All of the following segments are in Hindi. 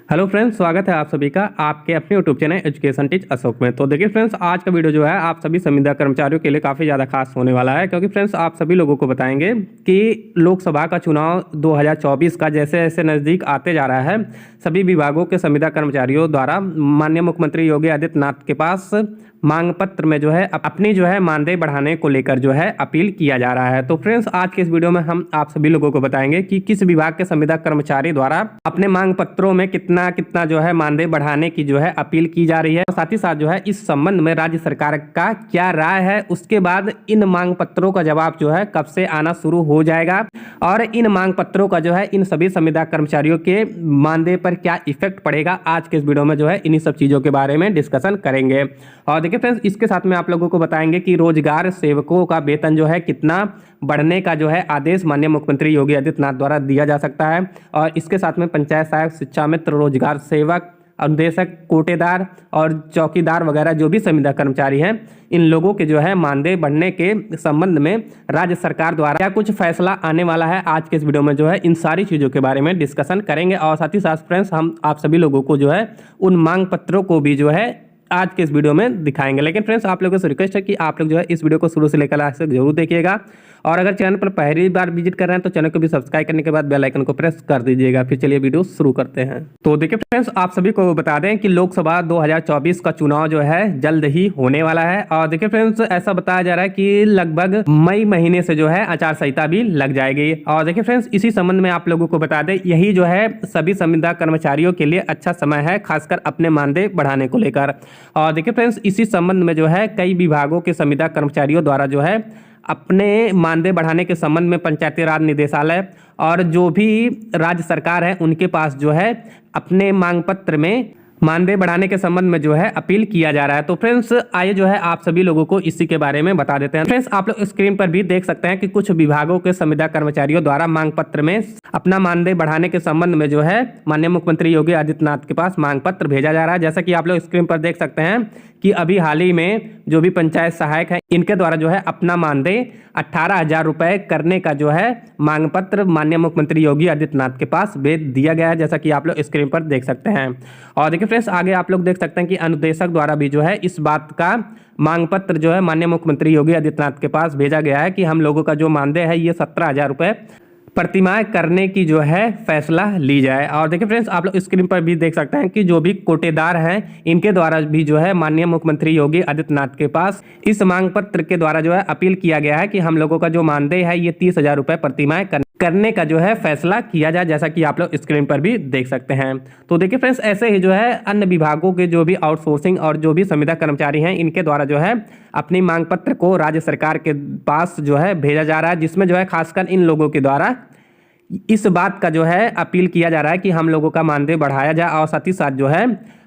हेलो फ्रेंड्स, स्वागत है आप सभी का आपके अपने YouTube channel education teach Ashok में। तो देखिए फ्रेंड्स, आज का वीडियो जो है आप सभी संविदा कर्मचारियों के लिए काफ़ी ज़्यादा खास होने वाला है, क्योंकि फ्रेंड्स आप सभी लोगों को बताएंगे कि लोकसभा का चुनाव 2024 का जैसे जैसे नज़दीक आते जा रहा है, सभी विभागों के संविदा कर्मचारियों द्वारा माननीय मुख्यमंत्री योगी आदित्यनाथ के पास मांग पत्र में जो है अपनी जो है मानदेय बढ़ाने को लेकर जो है अपील किया जा रहा है। तो फ्रेंड्स आज के इस वीडियो में हम आप सभी लोगों को बताएंगे कि किस विभाग के संविदा कर्मचारी द्वारा अपने मांग पत्रों में कितना कितना जो है मानदेय बढ़ाने की जो है अपील की जा रही है, और साथ ही साथ जो है इस संबंध में राज्य सरकार का क्या राय है, उसके बाद इन मांग पत्रों का जवाब जो है कब से आना शुरू हो जाएगा, और इन मांग पत्रों का जो है इन सभी संविदा कर्मचारियों के मानदेय पर क्या इफेक्ट पड़ेगा, आज के इस वीडियो में जो है इन्हीं सब चीजों के बारे में डिस्कशन करेंगे। और देखिए फ्रेंड्स, इसके साथ में आप लोगों को बताएंगे कि रोजगार सेवकों का वेतन जो है कितना बढ़ने का जो है आदेश माननीय मुख्यमंत्री योगी आदित्यनाथ द्वारा दिया जा सकता है, और इसके साथ में पंचायत सहायक, शिक्षा मित्र, रोजगार सेवक, अनुदेशक, कोटेदार और चौकीदार वगैरह जो भी संविदा कर्मचारी हैं, इन लोगों के जो है मानदेय बढ़ने के संबंध में राज्य सरकार द्वारा क्या कुछ फैसला आने वाला है, आज के इस वीडियो में जो है इन सारी चीज़ों के बारे में डिस्कशन करेंगे। और साथ ही साथ फ्रेंड्स हम आप सभी लोगों को जो है उन मांग पत्रों को भी जो है आज के इस वीडियो में दिखाएंगे। लेकिन फ्रेंड्स आप लोगों से रिक्वेस्ट है कि आप लोग जो है इस वीडियो को शुरू से लेकर लास्ट तक जरूर देखिएगा, और अगर चैनल पर पहली बार विजिट कर रहे हैं तो चैनल को भी सब्सक्राइब करने के बाद बेल आइकन को प्रेस कर दीजिएगा। फिर चलिए वीडियो शुरू करते हैं। तो देखिए फ्रेंड्स, आप सभी को बता दें कि लोकसभा 2024 का चुनाव जो है जल्द ही होने वाला है, और देखिए फ्रेंड्स ऐसा बताया जा रहा है कि लगभग मई महीने से जो है आचार संहिता भी लग जाएगी। और देखिए फ्रेंड्स, इसी संबंध में आप लोगों को बता दें यही जो है सभी संविदा कर्मचारियों के लिए अच्छा समय है, खासकर अपने मानदेय बढ़ाने को लेकर। और देखिए फ्रेंड्स, इसी संबंध में जो है कई विभागों के संविदा कर्मचारियों द्वारा जो है अपने मानदेय बढ़ाने के संबंध में पंचायती राज निदेशालय और जो भी राज्य सरकार है उनके पास जो है अपने मांग पत्र में मानदेय बढ़ाने के संबंध में जो है अपील किया जा रहा है। तो फ्रेंड्स आइए जो है आप सभी लोगों को इसी के बारे में बता देते हैं। फ्रेंड्स आप लोग स्क्रीन पर भी देख सकते हैं कि कुछ विभागों के संविदा कर्मचारियों द्वारा मांग पत्र में अपना मानदेय बढ़ाने के संबंध में जो है माननीय मुख्यमंत्री योगी आदित्यनाथ के पास मांग पत्र भेजा जा रहा है। जैसा कि आप लोग स्क्रीन पर देख सकते हैं कि अभी हाल ही में जो भी पंचायत सहायक है इनके द्वारा जो है अपना मानदेय 18,000 रुपए करने का जो है मांग पत्र माननीय मुख्यमंत्री योगी आदित्यनाथ के पास भेज दिया गया है, जैसा कि आप लोग स्क्रीन पर देख सकते हैं। और देखिए फ्रेंड्स आगे आप लोग देख सकते हैं कि अनुदेशक द्वारा भी जो है इस बात का मांग पत्र जो है माननीय मुख्यमंत्री योगी आदित्यनाथ के पास भेजा गया है कि हम लोगों का जो मानदेय है ये 17,000 रुपए प्रतिमाह करने की जो है फैसला ली जाए। और देखिए फ्रेंड्स आप लोग स्क्रीन पर भी देख सकते हैं कि जो भी कोटेदार हैं इनके द्वारा भी जो है माननीय मुख्यमंत्री योगी आदित्यनाथ के पास इस मांग पत्र के द्वारा जो है अपील किया गया है कि हम लोगों का जो मानदेय है ये 30,000 रुपए प्रतिमाह करने का जो है फैसला किया जाए, जैसा कि आप लोग स्क्रीन पर भी देख सकते हैं। तो देखिए फ्रेंड्स ऐसे ही जो है अन्य विभागों के जो भी आउटसोर्सिंग और जो भी संविदा कर्मचारी हैं इनके द्वारा जो है अपनी मांग पत्र को राज्य सरकार के पास जो है भेजा जा रहा है, जिसमें जो है खासकर इन लोगों के द्वारा इस बात का जो है अपील किया जा रहा है कि हम लोगों का मानदेय बढ़ाया जाए और साथ ही साथ जो है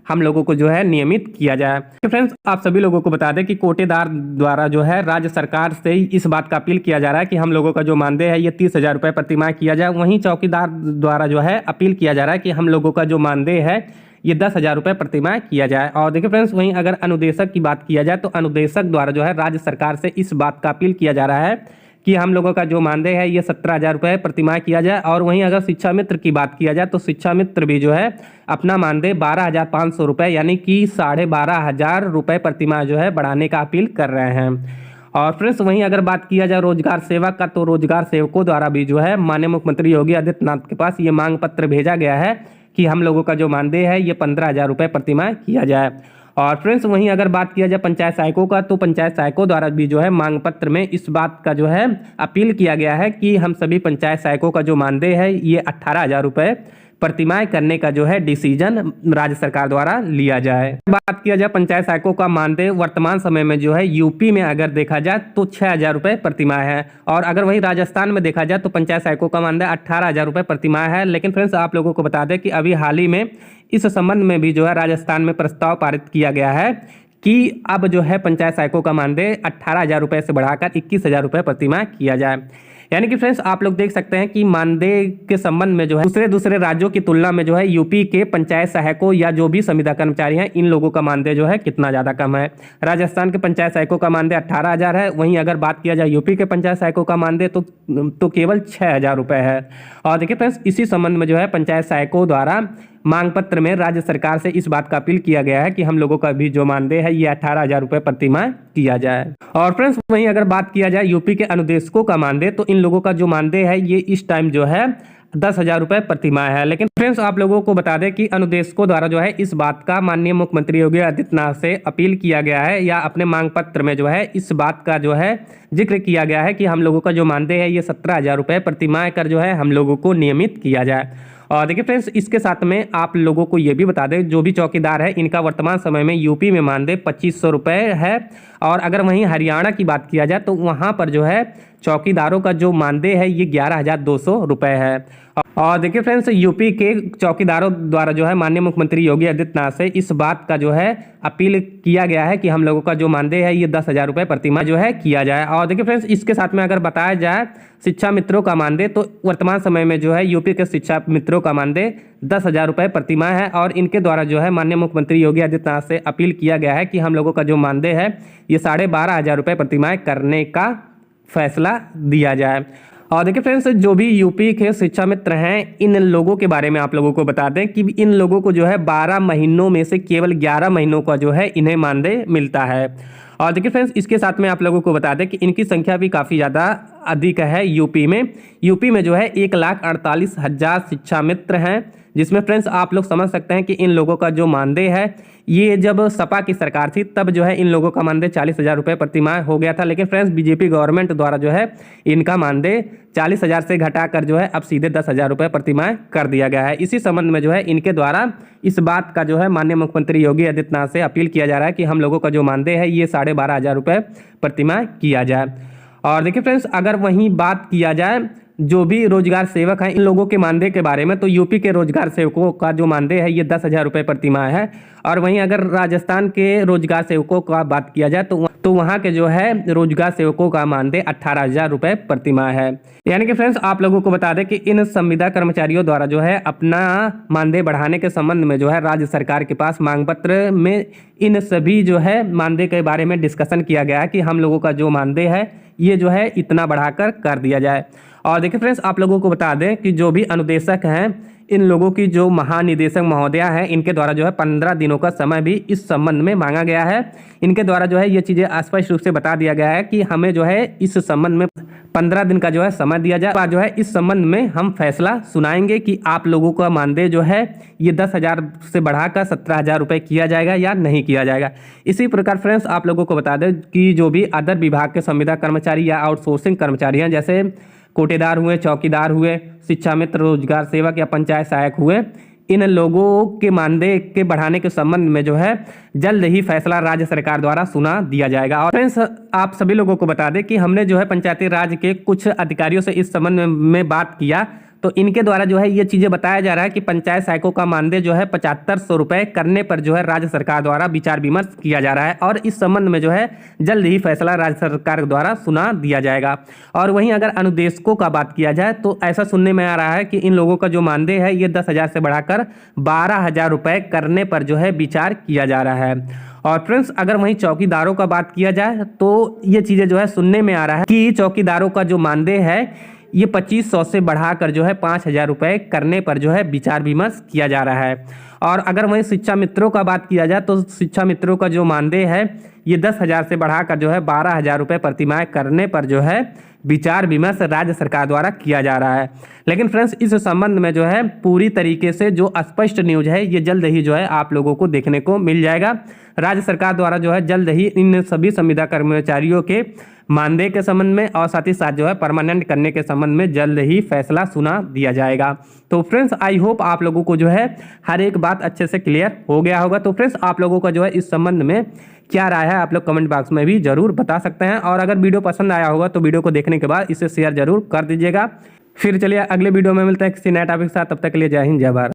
हम लोगों को जो है नियमित किया जाए। तो फ्रेंड्स आप सभी लोगों को बता दें कि कोटेदार द्वारा जो है राज्य सरकार से इस बात का अपील किया जा रहा है कि हम लोगों का जो मानदेय है ये 30,000 रुपए प्रतिमाह किया जाए। वहीं चौकीदार द्वारा जो है अपील किया जा रहा है कि हम लोगों का जो मानदेय है ये 10,000 रुपए प्रतिमाह किया जाए। और देखिए फ्रेंड्स वहीं अगर अनुदेशक की बात किया जाए तो अनुदेशक द्वारा जो है राज्य सरकार से इस बात का अपील किया जा रहा है कि हम लोगों का जो मानदेय है ये 17,000 रुपए प्रतिमाह किया जाए। और वहीं अगर शिक्षा मित्र की बात किया जाए तो शिक्षा मित्र भी जो है अपना मानदेय 12,500 रुपए यानी कि 12,500 रुपए प्रतिमाह जो है बढ़ाने का अपील कर रहे हैं। और फ्रेंड्स वहीं अगर बात किया जाए रोजगार सेवक का तो रोजगार सेवकों द्वारा भी जो है माननीय मुख्यमंत्री योगी आदित्यनाथ के पास ये मांग पत्र भेजा गया है कि हम लोगों का जो मानदेय है ये 15,000 रुपए प्रतिमाह किया जाए। और फ्रेंड्स वहीं अगर बात किया जाए पंचायत सहायकों का तो पंचायत सहायकों द्वारा भी जो है मांग पत्र में इस बात का जो है अपील किया गया है कि हम सभी पंचायत सहायकों का जो मानदेय है ये 18,000 रुपए प्रतिमाह करने का जो है डिसीजन राज्य सरकार द्वारा लिया जाए। बात किया जाए पंचायत सहायकों का मानदेय वर्तमान समय में जो है यूपी में अगर देखा जाए तो 6,000 रुपए प्रतिमाह है, और अगर वही राजस्थान में देखा जाए तो पंचायत सहायकों का मानदेय 18,000 रुपए प्रतिमाह है। लेकिन फ्रेंड्स आप लोगों को बता दें कि अभी हाल ही में इस संबंध में भी जो है राजस्थान में प्रस्ताव पारित किया गया है कि अब जो है पंचायत सहायकों का मानदेय 18,000 रुपए से बढ़ाकर 21,000 रुपए प्रतिमाह किया जाए। यानी कि फ्रेंड्स आप लोग देख सकते हैं कि मानदेय के संबंध में जो है दूसरे राज्यों की तुलना में जो है यूपी के पंचायत सहायकों या जो भी संविदा कर्मचारी हैं इन लोगों का मानदेय जो है कितना ज़्यादा कम है। राजस्थान के पंचायत सहायकों का मानदेय 18,000 है, वहीं अगर बात किया जाए यूपी के पंचायत सहायकों का मानदेय तो केवल 6,000 रुपये है। और देखिए फ्रेंड्स इसी संबंध में जो है पंचायत सहायकों द्वारा मांग पत्र में राज्य सरकार से इस बात का अपील किया गया है कि हम लोगों का भी जो मानदेय है ये 18,000 रुपए प्रति माह किया जाए। और फ्रेंड्स वहीं अगर बात किया जाए यूपी के अनुदेशकों का मानदेय, तो इन लोगों का जो मानदेय है ये इस टाइम जो है 10,000 रुपए प्रति माह है। लेकिन फ्रेंड्स आप लोगों को बता दें कि अनुदेशकों द्वारा जो है इस बात का माननीय मुख्यमंत्री योगी आदित्यनाथ से अपील किया गया है, या अपने मांग पत्र में जो है इस बात का जो है जिक्र किया गया है कि हम लोगों का जो मानदेय है ये 17,000 रुपए प्रति माह कर जो है हम लोगों को नियमित किया जाए। और देखिए फ्रेंड्स, इसके साथ में आप लोगों को ये भी बता दें, जो भी चौकीदार है इनका वर्तमान समय में यूपी में मानदेय 2,500 रुपए है। और अगर वहीं हरियाणा की बात किया जाए तो वहाँ पर जो है चौकीदारों का जो मानदेय है ये 11,200 रुपए है। और देखिए फ्रेंड्स, यूपी के चौकीदारों द्वारा जो है माननीय मुख्यमंत्री योगी आदित्यनाथ से इस बात का जो है अपील किया गया है कि हम लोगों का जो मानदेय है ये 10,000 रुपए प्रति माह जो है किया जाए। और देखिए फ्रेंड्स, इसके साथ में अगर बताया जाए शिक्षा मित्रों का मानदेय, तो वर्तमान समय में जो है यूपी के शिक्षा मित्रों का मानदेय 10,000 रुपए प्रति माह है। और इनके द्वारा जो है माननीय मुख्यमंत्री योगी आदित्यनाथ से अपील किया गया है कि हम लोगों का जो मानदेय है ये 12,500 रुपए प्रति माह करने का फैसला दिया जाए। और देखिए फ्रेंड्स, जो भी यूपी के शिक्षा मित्र हैं इन लोगों के बारे में आप लोगों को बता दें कि इन लोगों को जो है 12 महीनों में से केवल 11 महीनों का जो है इन्हें मानदेय मिलता है। और देखिए फ्रेंड्स, इसके साथ में आप लोगों को बता दें कि इनकी संख्या भी काफ़ी ज़्यादा अधिक है यूपी में। यूपी में जो है 1,48,000 शिक्षा मित्र हैं, जिसमें फ्रेंड्स आप लोग समझ सकते हैं कि इन लोगों का जो मानदेय है ये जब सपा की सरकार थी तब जो है इन लोगों का मानदेय 40,000 रुपए प्रति माह हो गया था। लेकिन फ्रेंड्स बीजेपी गवर्नमेंट द्वारा जो है इनका मानदेय 40,000 से घटाकर जो है अब सीधे 10,000 रुपए प्रति माह कर दिया गया है। इसी संबंध में जो है इनके द्वारा इस बात का जो है माननीय मुख्यमंत्री योगी आदित्यनाथ से अपील किया जा रहा है कि हम लोगों का जो मानदेय है ये 12,500 रुपए प्रति माह किया जाए। और देखिए फ्रेंड्स, अगर वहीं बात किया जाए जो भी रोजगार सेवक हैं इन लोगों के मानदेय के बारे में, तो यूपी के रोजगार सेवकों का जो मानदेय है ये 10,000 रुपए प्रति माह है। और वहीं अगर राजस्थान के रोजगार सेवकों का बात किया जाए तो वहाँ के जो है रोजगार सेवकों का मानदेय 18,000 रुपए प्रति माह है। यानी कि फ्रेंड्स आप लोगों को बता दें कि इन संविदा कर्मचारियों द्वारा जो है अपना मानदेय बढ़ाने के संबंध में जो है राज्य सरकार के पास मांग पत्र में इन सभी जो है मानदेय के बारे में डिस्कशन किया गया है कि हम लोगों का जो मानदेय है ये जो है इतना बढ़ाकर कर दिया जाए। और देखिए फ्रेंड्स आप लोगों को बता दें कि जो भी अनुदेशक हैं इन लोगों की जो महानिदेशक महोदया है इनके द्वारा जो है 15 दिनों का समय भी इस संबंध में मांगा गया है। इनके द्वारा जो है ये चीज़ें स्पष्ट रूप से बता दिया गया है कि हमें जो है इस संबंध में 15 दिन का जो है समय दिया जाए। जो है इस संबंध में हम फैसला सुनाएंगे कि आप लोगों का मानदेय जो है ये 10,000 से बढ़ाकर 17,000 रुपये किया जाएगा या नहीं किया जाएगा। इसी प्रकार फ्रेंड्स आप लोगों को बता दें कि जो भी अदर विभाग के संविदा कर्मचारी या आउटसोर्सिंग कर्मचारी हैं, जैसे कोटेदार हुए, चौकीदार हुए, शिक्षा मित्र, रोजगार सेवक या पंचायत सहायक हुए, इन लोगों के मानदेय के बढ़ाने के संबंध में जो है जल्द ही फैसला राज्य सरकार द्वारा सुना दिया जाएगा। और फ्रेंड्स आप सभी लोगों को बता दें कि हमने जो है पंचायती राज के कुछ अधिकारियों से इस संबंध में बात किया, तो इनके द्वारा जो है ये चीज़ें बताया जा रहा है कि पंचायत सहायकों का मानदेय जो है 7,500 रुपये करने पर जो है राज्य सरकार द्वारा विचार विमर्श किया जा रहा है। और इस संबंध में जो है जल्द ही फैसला राज्य सरकार द्वारा सुना दिया जाएगा। और वहीं अगर अनुदेशकों का बात किया जाए तो ऐसा सुनने में आ रहा है कि इन लोगों का जो मानदेय है ये 10,000 से बढ़ाकर 12,000 रुपये करने पर जो है विचार किया जा रहा है। और फ्रेंड्स अगर वहीं चौकीदारों का बात किया जाए तो ये चीज़ें जो है सुनने में आ रहा है कि चौकीदारों का जो मानदेय है ये 2,500 से बढ़ाकर जो है 5,000 रुपये करने पर जो है विचार विमर्श किया जा रहा है। और अगर वहीं शिक्षा मित्रों का बात किया जाए तो शिक्षा मित्रों का जो मानदेय है ये 10,000 से बढ़ाकर जो है 12,000 रुपये प्रति माह करने पर जो है विचार विमर्श राज्य सरकार द्वारा किया जा रहा है। लेकिन फ्रेंड्स इस संबंध में जो है पूरी तरीके से जो स्पष्ट न्यूज है ये जल्द ही जो है आप लोगों को देखने को मिल जाएगा। राज्य सरकार द्वारा जो है जल्द ही इन सभी संविदा कर्मचारियों के मानदेय के संबंध में और साथ ही साथ जो है परमानेंट करने के संबंध में जल्द ही फैसला सुना दिया जाएगा। तो फ्रेंड्स आई होप आप लोगों को जो है हर एक बात अच्छे से क्लियर हो गया होगा। तो फ्रेंड्स आप लोगों का जो है इस संबंध में क्या राय है आप लोग कमेंट बॉक्स में भी जरूर बता सकते हैं। और अगर वीडियो पसंद आया होगा तो वीडियो को देखने के बाद इसे शेयर जरूर कर दीजिएगा। फिर चलिए अगले वीडियो में मिलते हैं किसी नए टॉपिक के साथ, तब तक के लिए जय हिंद जय भारत।